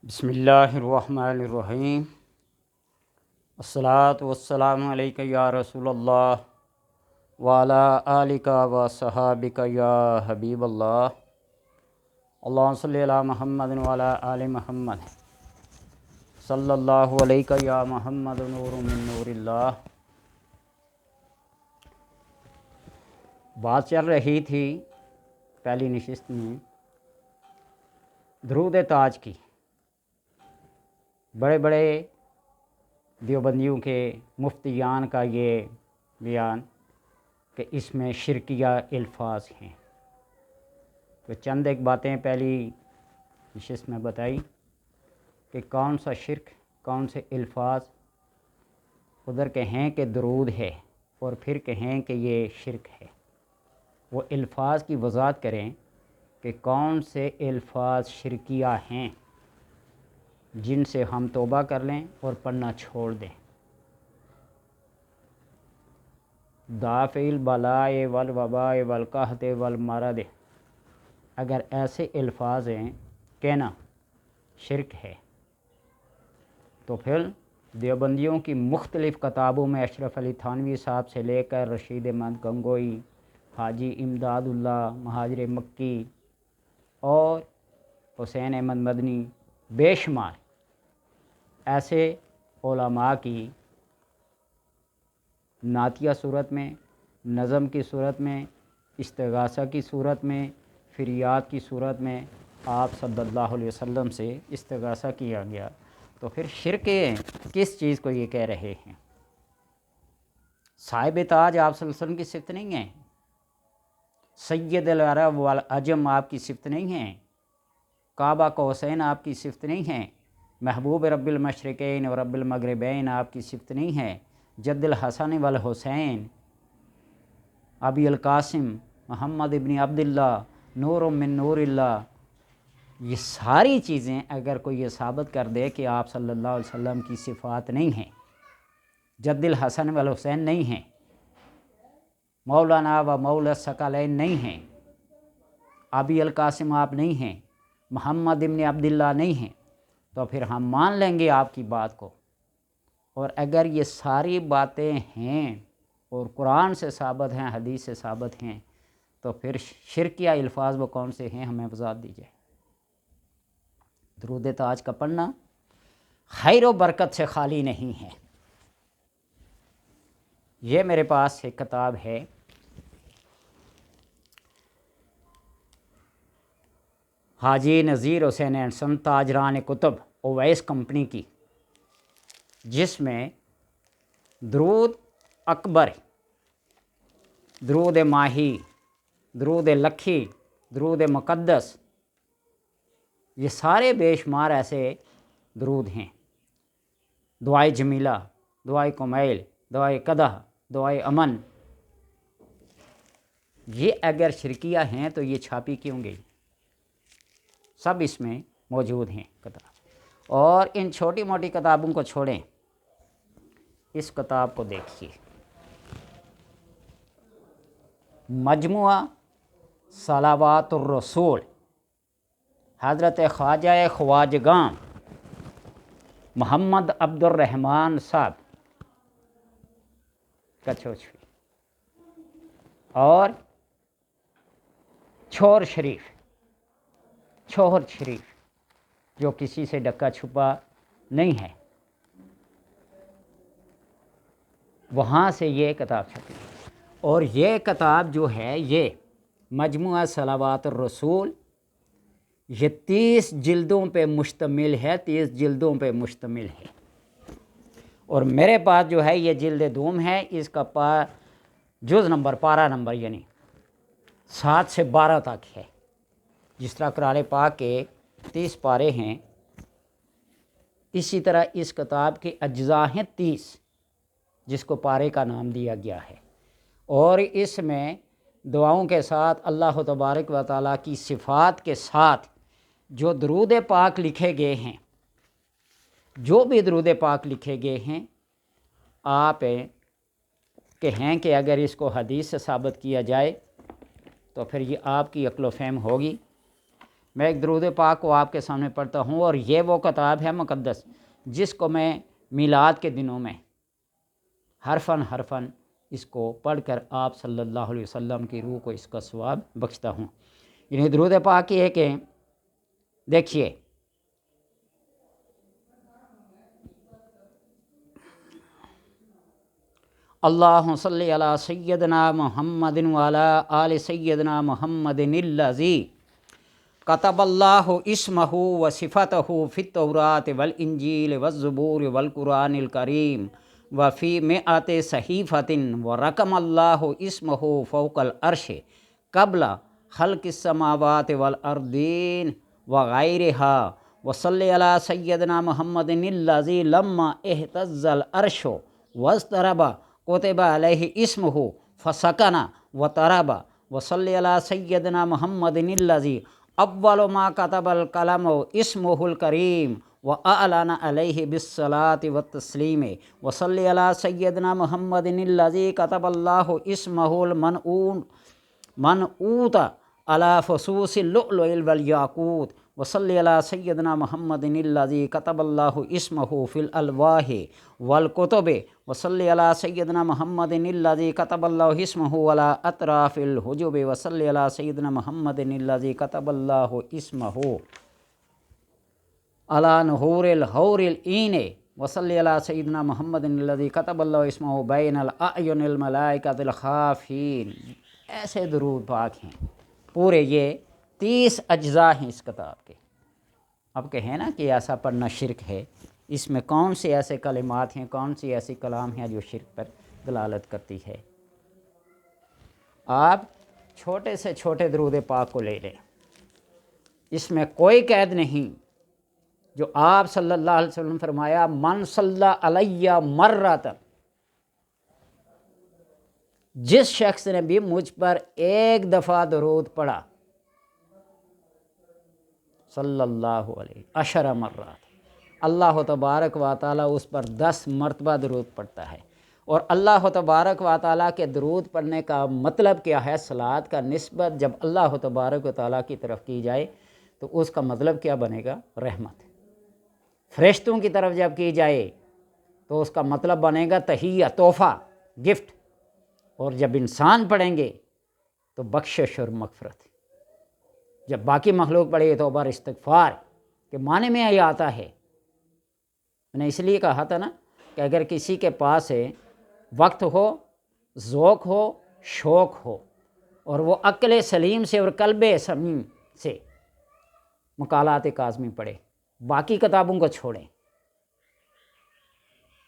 بسم اللہ الرحمن الرحیم۔ الصلاۃ والسلام علیک یا رسول اللہ وعلی آلک و صحابک یا حبیب اللہ۔ اللہم صلی علی محمد وعلی آل محمد صلی اللہ علیہ یا محمد نور من نور اللہ۔ بات چل رہی تھی پہلی نشست میں درود تاج کی، بڑے بڑے دیوبندیوں کے مفتیان کا یہ بیان کہ اس میں شرکیہ الفاظ ہیں، تو چند ایک باتیں پہلی نشست میں بتائی کہ کون سا شرک، کون سے الفاظ ادھر کہیں کہ درود ہے اور پھر کہیں کہ یہ شرک ہے۔ وہ الفاظ کی وضاحت کریں کہ کون سے الفاظ شرکیہ ہیں جن سے ہم توبہ کر لیں اور پڑھنا چھوڑ دیں۔ دافع البلاء والوباء والقحط والمرض، اگر ایسے الفاظ ہیں کہنا شرک ہے تو پھر دیوبندیوں کی مختلف کتابوں میں اشرف علی تھانوی صاحب سے لے کر رشید احمد گنگوئی، حاجی امداد اللہ مہاجر مکی اور حسین احمد مدنی، بے شمار ایسے علماء کی نعتیہ صورت میں، نظم کی صورت میں، استغاثہ کی صورت میں، فریاد کی صورت میں آپ صلی اللہ علیہ وسلم سے استغاثہ کیا گیا، تو پھر شرک کس چیز کو یہ کہہ رہے ہیں؟ صاحب تاج آپ صلی اللہ علیہ وسلم کی صفت نہیں ہے، سید العرب والعجم آپ کی صفت نہیں ہے، کعبہ قوسین آپ کی صفت نہیں ہے، محبوب رب المشرقین اور رب المغربین آپ کی صفت نہیں ہے، جد الحسن والحسین، ابی القاسم محمد ابن عبداللہ، نور من نور اللہ، یہ ساری چیزیں اگر کوئی یہ ثابت کر دے کہ آپ صلی اللہ علیہ وسلم کی صفات نہیں ہیں، جد الحسن والحسین نہیں ہیں، مولانا و مولا الثقلین نہیں ہیں، ابی القاسم آپ نہیں ہیں، محمد ابن عبداللہ نہیں ہیں، تو پھر ہم مان لیں گے آپ کی بات کو۔ اور اگر یہ ساری باتیں ہیں اور قرآن سے ثابت ہیں، حدیث سے ثابت ہیں، تو پھر شرکیہ الفاظ وہ کون سے ہیں ہمیں وضاحت دیجیے۔ درود تاج کا پڑھنا خیر و برکت سے خالی نہیں ہے۔ یہ میرے پاس ایک کتاب ہے، حاجی نذیر حسین اینڈ سن تاجران کتب اویس کمپنی کی، جس میں درود اکبر، درود ماہی، درود لکھی، درود مقدس، یہ سارے بے شمار ایسے درود ہیں، دعائے جمیلہ، دعائے کمیل، دعائے قدح، دعائے امن، یہ اگر شرکیہ ہیں تو یہ چھاپی کیوں گئی؟ سب اس میں موجود ہیں کتاب۔ اور ان چھوٹی موٹی کتابوں کو چھوڑیں، اس کتاب کو دیکھیے، مجموعہ صلوات الرسول، حضرت خواجہ خواجگاں محمد عبد الرحمن صاحب کچھوچھوی اور چھور شریف، چھوہر شریف جو کسی سے ڈکا چھپا نہیں ہے، وہاں سے یہ کتاب چھپی، اور یہ کتاب جو ہے یہ مجموعہ صلوات الرسول، یہ 30 جلدوں پہ مشتمل ہے، 30 جلدوں پہ مشتمل ہے، اور میرے پاس جو ہے یہ جلد دوم ہے، اس کا جز نمبر، پارہ نمبر یعنی 7 سے 12 تک ہے، جس طرح قرآن پاک کے 30 پارے ہیں، اسی طرح اس کتاب کے اجزاء ہیں 30، جس کو پارے کا نام دیا گیا ہے، اور اس میں دعاؤں کے ساتھ اللہ تبارک و تعالیٰ کی صفات کے ساتھ جو درود پاک لکھے گئے ہیں، جو بھی درود پاک لکھے گئے ہیں، آپ کہیں کہ اگر اس کو حدیث سے ثابت کیا جائے تو پھر یہ آپ کی عقل و فہم ہوگی۔ میں ایک درود پاک کو آپ کے سامنے پڑھتا ہوں، اور یہ وہ کتاب ہے مقدس جس کو میں میلاد کے دنوں میں حرفاً حرفاً اس کو پڑھ کر آپ صلی اللہ علیہ وسلم کی روح کو اس کا ثواب بخشتا ہوں۔ یعنی درود پاک یہ ہے کہ دیکھیے، اللہم صلی علی سیدنا محمد وعلی آل سیدنا محمد الذی کتب اللہ اسمہ و صفتہ فی التوراۃ والانجیل والزبور والقرآن الکریم وفی مئات صحیفۃ ورقم اللہ اسمہ فوق العرش قبل خلق السماوات والارضین وغیرہا وصلی علی سیدنا محمد الذی لما اہتز العرش واضطرب کتب علیہ اسمہ فسکن وطرب وصلی علی سیدنا محمد الذی اول ما کتب القلم اسمہ الکریم واعلن علیہ بالصلاۃ والتسلیم وصلی علی سیدنا محمد الذی کتب اللہ اسمہ المنعوت علی فصوص اللؤلؤ والیاقوت وصلی علی سیدنا محمد الذی کتب اللہ اسمہ فی الالواح والکتب وصلی علی سیدنا محمد الذی کتب اللہ اسمہ علی اطراف الحجب وصلی علی سیدنا محمد الذی کتب اللہ اسمہ علی نحور الحور العین وصلی علی سیدنا محمد الذی کتب اللہ اسمہ بین الاعین الملائکۃ الخافین۔ ایسے درود پاک ہیں پورے، یہ 30 اجزاء ہیں اس کتاب کے۔ اب کہیں نا کہ ایسا پڑھنا شرک ہے، اس میں کون سے ایسے کلمات ہیں، کون سی ایسی کلام ہیں جو شرک پر دلالت کرتی ہے؟ آپ چھوٹے سے چھوٹے درود پاک کو لے لیں، اس میں کوئی قید نہیں۔ جو آپ صلی اللہ علیہ وسلم فرمایا من صلی علیہ مرۃ، جس شخص نے بھی مجھ پر ایک دفعہ درود پڑھا، صلی اللہ علیہ عشر مرات، اللہ تبارک و تعالیٰ اس پر 10 مرتبہ درود پڑھتا ہے۔ اور اللہ تبارک و تعالیٰ کے درود پڑھنے کا مطلب کیا ہے؟ صلوات کا نسبت جب اللہ تبارک و تعالیٰ کی طرف کی جائے تو اس کا مطلب کیا بنے گا؟ رحمت۔ فرشتوں کی طرف جب کی جائے تو اس کا مطلب بنے گا تحیہ، تحفہ، گفٹ۔ اور جب انسان پڑھیں گے تو بخشش اور مغفرت۔ جب باقی مخلوق پڑھے تو توبہ استغفار کے معنی میں یہ آتا ہے۔ میں نے اس لیے کہا تھا نا کہ اگر کسی کے پاس وقت ہو، ذوق ہو، شوق ہو، اور وہ عقل سلیم سے اور قلب سلیم سے مقالات کاظمی پڑھے، باقی کتابوں کو چھوڑیں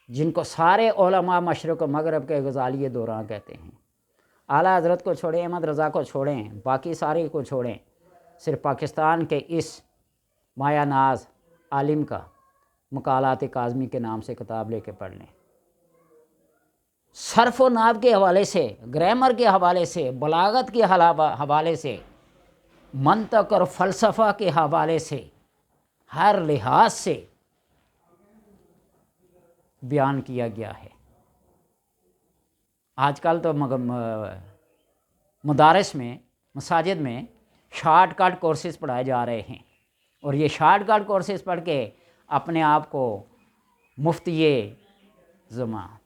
جن کو سارے علماء مشرق و مغرب کے غزالیہ دوران کہتے ہیں۔ اعلیٰ حضرت کو چھوڑیں، احمد رضا کو چھوڑیں، باقی سارے کو چھوڑیں، صرف پاکستان کے اس مایا ناز عالم کا مقالات کاظمی کے نام سے کتاب لے کے پڑھ لیں۔ صرف و نحو کے حوالے سے، گرامر کے حوالے سے، بلاغت کے حوالے سے، منطق اور فلسفہ کے حوالے سے، ہر لحاظ سے بیان کیا گیا ہے۔ آج کل تو مدارس میں، مساجد میں شارٹ کٹ کورسز پڑھائے جا رہے ہیں، اور یہ شارٹ کٹ کورسز پڑھ کے اپنے آپ کو مفتی زمان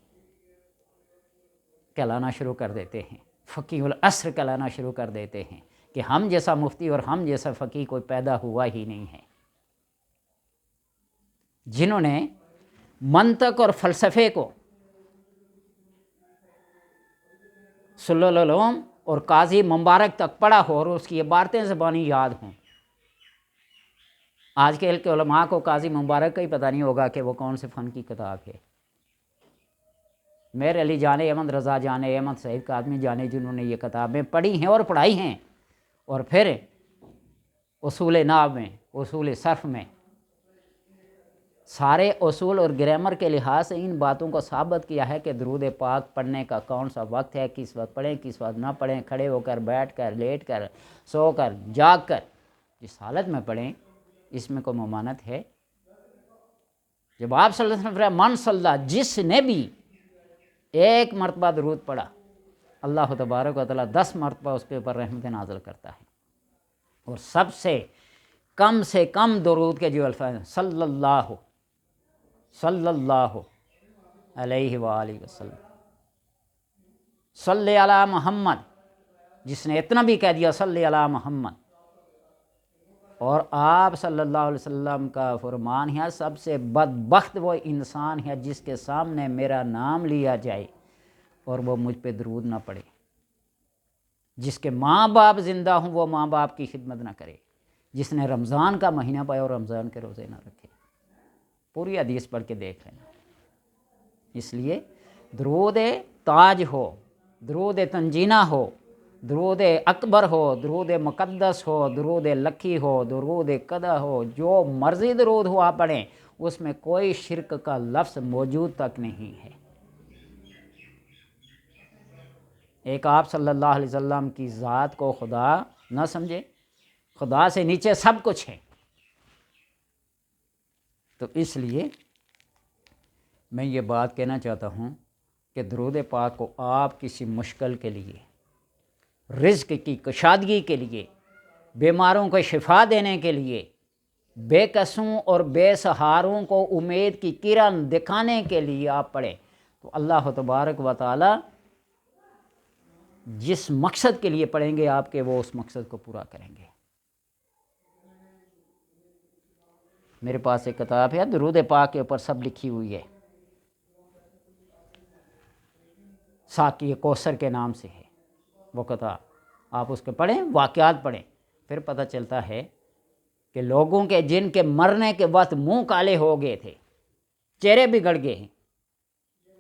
کہلانا شروع کر دیتے ہیں، فقیہ العصر کہلانا شروع کر دیتے ہیں کہ ہم جیسا مفتی اور ہم جیسا فقیہ کوئی پیدا ہوا ہی نہیں ہے۔ جنہوں نے منطق اور فلسفے کو سلول العلوم اور قاضی مبارک تک پڑھا ہو اور اس کی عبارتیں زبانی یاد ہوں۔ آج کے علماء کو قاضی مبارک کا ہی پتہ نہیں ہوگا کہ وہ کون سے فن کی کتاب ہے۔ میر علی جانے، احمد رضا جانے، احمد سعید کاظمی جانے جنہوں نے یہ کتابیں پڑھی ہیں اور پڑھائی ہیں، اور پھر اصول نحو میں، اصول صرف میں، سارے اصول اور گرامر کے لحاظ سے ان باتوں کو ثابت کیا ہے کہ درود پاک پڑھنے کا کون سا وقت ہے، کس وقت پڑھیں، کس وقت نہ پڑھیں، کھڑے ہو کر، بیٹھ کر، لیٹ کر، سو کر، جاگ کر، جس حالت میں پڑھیں، اس میں کوئی ممانعت ہے؟ جب آپ صلی اللہ علیہ وسلم فرمایا من صلی، جس نے بھی ایک مرتبہ درود پڑھا، اللہ تبارک و تعالیٰ 10 مرتبہ اس کے اوپر رحمت نازل کرتا ہے۔ اور سب سے کم سے کم درود کے جو الفاظ ہیں، صلی اللہ علیہ وآلہ وسلم، صلی علی محمد، جس نے اتنا بھی کہہ دیا صلی علی محمد، اور آپ صلی اللہ علیہ وسلم کا فرمان ہے سب سے بدبخت وہ انسان ہے جس کے سامنے میرا نام لیا جائے اور وہ مجھ پہ درود نہ پڑے، جس کے ماں باپ زندہ ہوں وہ ماں باپ کی خدمت نہ کرے، جس نے رمضان کا مہینہ پایا اور رمضان کے روزے نہ رکھے۔ پوری حدیث پڑھ کے دیکھ لینا۔ اس لیے درود تاج ہو، درود تنجینہ ہو، درود اکبر ہو، درود مقدس ہو، درود لکھی ہو، درود قدح ہو، جو مرضی درود ہو آپ پڑھیں، اس میں کوئی شرک کا لفظ موجود تک نہیں ہے۔ ایک آپ صلی اللہ علیہ وسلم کی ذات کو خدا نہ سمجھے، خدا سے نیچے سب کچھ ہے۔ تو اس لیے میں یہ بات کہنا چاہتا ہوں کہ درود پاک کو آپ کسی مشکل کے لیے، رزق کی کشادگی کے لیے، بیماروں کو شفا دینے کے لیے، بے کسوں اور بے سہاروں کو امید کی کرن دکھانے کے لیے آپ پڑھیں، تو اللہ تبارک و تعالی جس مقصد کے لیے پڑھیں گے آپ کے، وہ اس مقصد کو پورا کریں گے۔ میرے پاس ایک کتاب ہے درود پاک کے اوپر سب لکھی ہوئی ہے، ساقی کوثر کے نام سے ہے وہ کتاب، آپ اس کو پڑھیں، واقعات پڑھیں، پھر پتہ چلتا ہے کہ لوگوں کے جن کے مرنے کے وقت منہ کالے ہو گئے تھے، چہرے بگڑ گئے ہیں،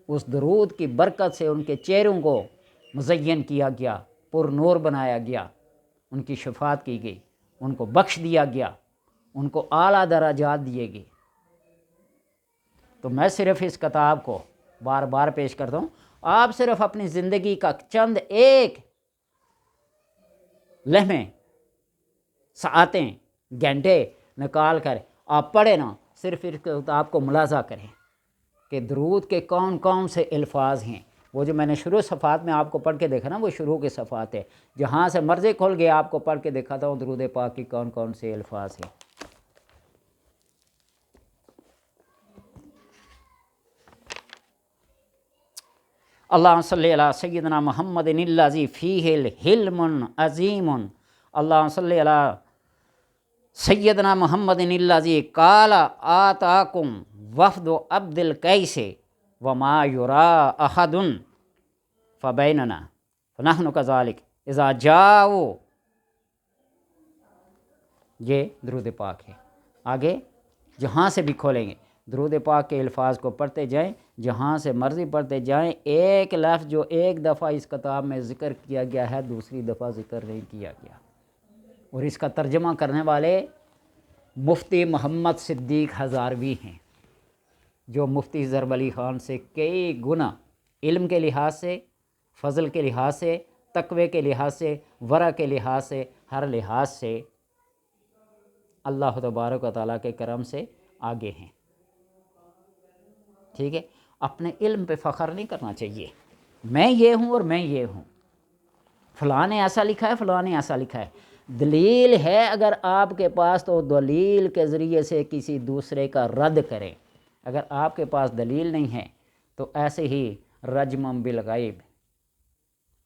اس درود کی برکت سے ان کے چہروں کو مزین کیا گیا، پر نور بنایا گیا، ان کی شفاعت کی گئی، ان کو بخش دیا گیا، ان کو اعلیٰ درجات دیے گئے۔ تو میں صرف اس کتاب کو بار بار پیش کرتا ہوں، آپ صرف اپنی زندگی کا چند ایک لمحے، ساعتیں، گھنٹے نکال کر آپ پڑھیں نا، صرف اس کتاب کو ملاحظہ کریں کہ درود کے کون کون سے الفاظ ہیں۔ وہ جو میں نے شروع صفحات میں آپ کو پڑھ کے دیکھا نا، وہ شروع کے صفحات ہے، جہاں سے مرضی کھول گئے آپ کو پڑھ کے دکھاتا ہوں درود پاک کی کون کون سے الفاظ ہیں۔ اللہم صلی علی سیدنا محمد الذی فیہ الحلم عظیم، اللہم صلی علی سیدنا محمد الذی قال آتاکم وفد عبد القیس وما یرا احد فبیننا فنحن کذالک اذا جاؤ۔ یہ درود پاک ہے۔ آگے جہاں سے بھی کھولیں گے درود پاک کے الفاظ کو پڑھتے جائیں، جہاں سے مرضی پڑھتے جائیں، ایک لفظ جو ایک دفعہ اس کتاب میں ذکر کیا گیا ہے دوسری دفعہ ذکر نہیں کیا گیا، اور اس کا ترجمہ کرنے والے مفتی محمد صدیق ہزاروی ہیں، جو مفتی ضرب علی خان سے کئی گنا علم کے لحاظ سے، فضل کے لحاظ سے، تقوی کے لحاظ سے، ورع کے لحاظ سے، ہر لحاظ سے اللہ تبارک و تعالیٰ کے کرم سے آگے ہیں۔ ٹھیک ہے، اپنے علم پہ فخر نہیں کرنا چاہیے، میں یہ ہوں اور میں یہ ہوں، فلاں نے ایسا لکھا ہے، فلاں نے ایسا لکھا ہے۔ دلیل ہے اگر آپ کے پاس تو دلیل کے ذریعے سے کسی دوسرے کا رد کریں، اگر آپ کے پاس دلیل نہیں ہے تو ایسے ہی رجم بالغیب،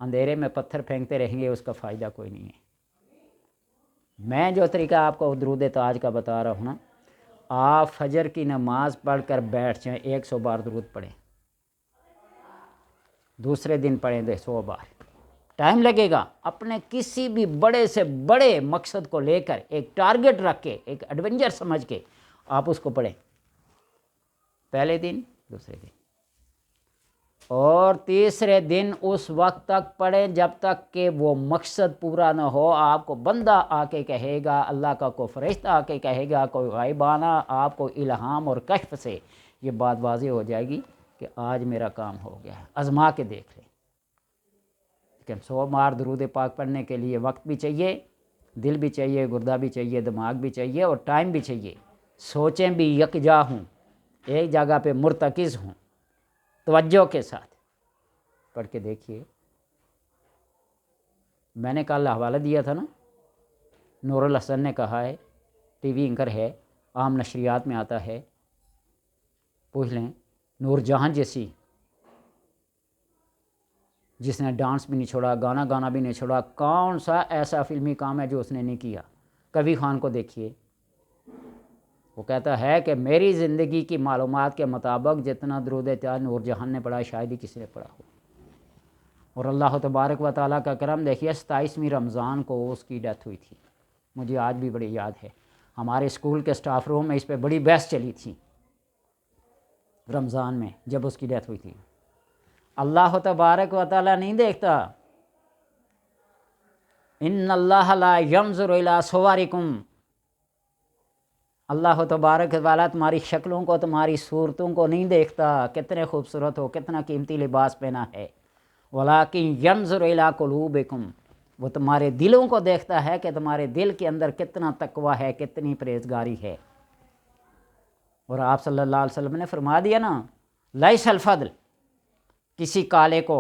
اندھیرے میں پتھر پھینکتے رہیں گے، اس کا فائدہ کوئی نہیں ہے۔ میں جو طریقہ آپ کو درود تاج کا بتا رہا ہوں نا، آپ فجر کی نماز پڑھ کر بیٹھ جائیں، 100 بار درود پڑھیں، دوسرے دن پڑھیں 100 بار، ٹائم لگے گا، اپنے کسی بھی بڑے سے بڑے مقصد کو لے کر ایک ٹارگٹ رکھ کے، ایک ایڈونچر سمجھ کے آپ اس کو پڑھیں، پہلے دن، دوسرے دن اور تیسرے دن اس وقت تک پڑھیں جب تک کہ وہ مقصد پورا نہ ہو۔ آپ کو بندہ آ کے کہے گا، اللہ کا کوئی فرشتہ آ کے کہے گا، کوئی غائبانہ آپ کو الہام اور کشف سے یہ بات واضح ہو جائے گی کہ آج میرا کام ہو گیا ہے، آزما کے دیکھ لیں۔ لیکن 100 بار درود پاک پڑھنے کے لیے وقت بھی چاہیے، دل بھی چاہیے، گردہ بھی چاہیے، دماغ بھی چاہیے اور ٹائم بھی چاہیے، سوچیں بھی یکجا ہوں، ایک جگہ پہ مرتکز ہوں، توجہ کے ساتھ پڑھ کے دیکھیے۔ میں نے کل حوالہ دیا تھا نا، نور الحسن نے کہا ہے ٹی وی اینکر ہے، عام نشریات میں آتا ہے، پوچھ لیں نور جہاں جیسی، جس نے ڈانس بھی نہیں چھوڑا، گانا بھی نہیں چھوڑا، کون سا ایسا فلمی کام ہے جو اس نے نہیں کیا؟ کبھی خان کو دیکھیے، وہ کہتا ہے کہ میری زندگی کی معلومات کے مطابق جتنا درود تیار نور جہاں نے پڑھا شاید ہی کسی نے پڑھا ہو۔ اور اللہ تبارک و تعالیٰ کا کرم دیکھیے، 27ویں رمضان کو اس کی ڈیتھ ہوئی تھی، مجھے آج بھی بڑی یاد ہے۔ ہمارے اسکول کے سٹاف روم میں اس پہ بڑی بحث چلی تھی رمضان میں جب اس کی ڈیتھ ہوئی تھی۔ اللہ تبارک و تعالیٰ نہیں دیکھتا، ان اللہ لا ینظر الی صورکم، اللہ تبارک و تعالیٰ تمہاری شکلوں کو، تمہاری صورتوں کو نہیں دیکھتا، کتنے خوبصورت ہو، کتنا قیمتی لباس پہنا ہے، ولیکن ینظر الی قلوبکم، وہ تمہارے دلوں کو دیکھتا ہے کہ تمہارے دل کے اندر کتنا تقوی ہے، کتنی پرہیزگاری ہے۔ اور آپ صلی اللہ علیہ وسلم نے فرما دیا نا، لیس الفضل، کسی کالے کو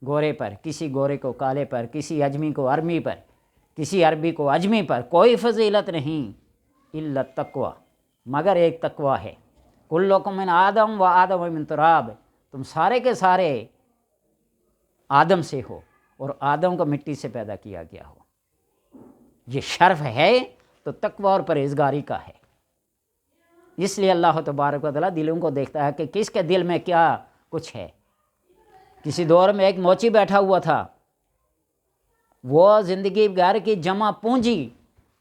گورے پر، کسی گورے کو کالے پر، کسی اجمی کو عربی پر، کسی عربی کو اجمی پر، کوئی فضیلت نہیں، الا التقوی، مگر ایک تقوی ہے۔ کلکم من آدم و آدم من تراب، تم سارے کے سارے آدم سے ہو اور آدم کو مٹی سے پیدا کیا گیا ہو۔ یہ شرف ہے تو تقوی اور پرہیزگاری کا ہے۔ اس لیے اللہ تبارک و تعالیٰ دلوں کو دیکھتا ہے کہ کس کے دل میں کیا کچھ ہے۔ کسی دور میں ایک موچی بیٹھا ہوا تھا، وہ زندگی گھر کی جمع پونجی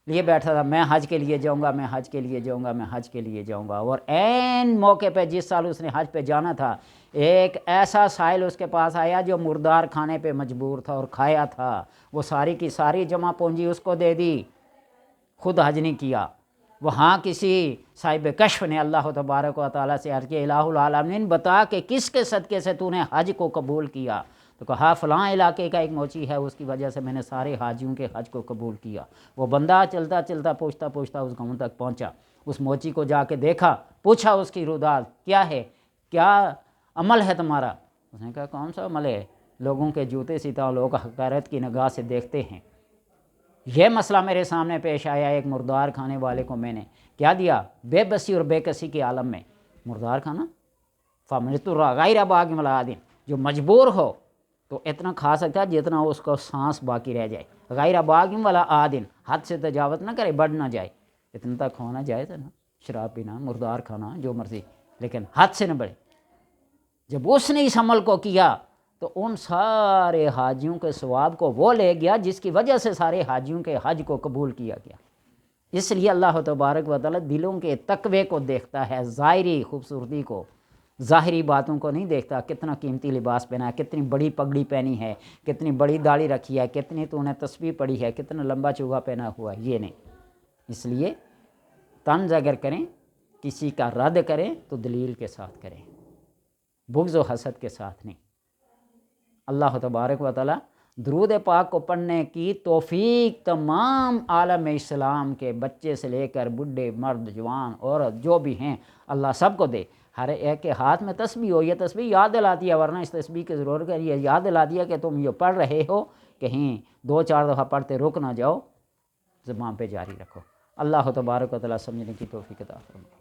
لیے بیٹھا تھا، میں حج کے لیے جاؤں گا، میں حج کے لیے جاؤں گا، میں حج کے لیے جاؤں گا، اور عین موقع پہ جس سال اس نے حج پہ جانا تھا، ایک ایسا سائل اس کے پاس آیا جو مردار کھانے پہ مجبور تھا اور کھایا تھا، وہ ساری کی ساری جمع پونجی اس کو دے دی، خود حج نہیں کیا۔ وہاں کسی صاحب کشف نے اللہ تبارک و تعالیٰ سے عرض کیا، الہ العالمین بتا کہ کس کے صدقے سے تو نے حج کو قبول کیا؟ تو کہا فلاں علاقے کا ایک موچی ہے، اس کی وجہ سے میں نے سارے حاجیوں کے حج کو قبول کیا۔ وہ بندہ چلتا چلتا پوچھتا پوچھتا اس گاؤں تک پہنچا، اس موچی کو جا کے دیکھا، پوچھا اس کی روداد کیا ہے، کیا عمل ہے تمہارا؟ اس نے کہا کون سا عمل ہے، لوگوں کے جوتے سیتا ہوں، لوگ حقارت کی نگاہ سے دیکھتے ہیں۔ یہ مسئلہ میرے سامنے پیش آیا، ایک مردار کھانے والے کو میں نے کیا دیا، بے بسی اور بے کسی کے عالم میں مردار کھانا، فَمَنِ غَيْرَ بَاغٍ وَلَا عَادٍ، جو مجبور ہو تو اتنا کھا سکتا جتنا اس کو سانس باقی رہ جائے، غیر باغ ولا عادٍ، حد سے تجاوز نہ کرے، بڑھ نہ جائے، اتنا تک ہونا جائز ہے نا، شراب پینا، مردار کھانا، جو مرضی، لیکن حد سے نہ بڑھے۔ جب اس نے اس عمل کو کیا تو ان سارے حاجیوں کے ثواب کو وہ لے گیا جس کی وجہ سے سارے حاجیوں کے حج کو قبول کیا گیا۔ اس لیے اللہ تبارک و تعالیٰ دلوں کے تقوی کو دیکھتا ہے، ظاہری خوبصورتی کو، ظاہری باتوں کو نہیں دیکھتا، کتنا قیمتی لباس پہنا ہے، کتنی بڑی پگڑی پہنی ہے، کتنی بڑی داڑھی رکھی ہے، کتنی تو نے تسبیح پڑھی ہے، کتنا لمبا چوگا پہنا ہوا ہے، یہ نہیں۔ اس لیے طنز اگر کریں، کسی کا رد کریں تو دلیل کے ساتھ کریں، بغض و حسد کے ساتھ نہیں۔ اللہ تبارک و تعالیٰ درود پاک کو پڑھنے کی توفیق تمام عالم اسلام کے بچے سے لے کر بڈھے، مرد، جوان، عورت، جو بھی ہیں، اللہ سب کو دے۔ ہر ایک کے ہاتھ میں تسبیح ہو، یہ تسبیح یاد دلاتی ہے، ورنہ اس تسبیح کی ضرورت ہے، یہ یاد دلاتی ہے کہ تم یہ پڑھ رہے ہو، کہیں 2-4 دفعہ پڑھتے رک نہ جاؤ، زبان پہ جاری رکھو۔ اللہ تبارک و تعالیٰ سمجھنے کی توفیق عطا فرمائے۔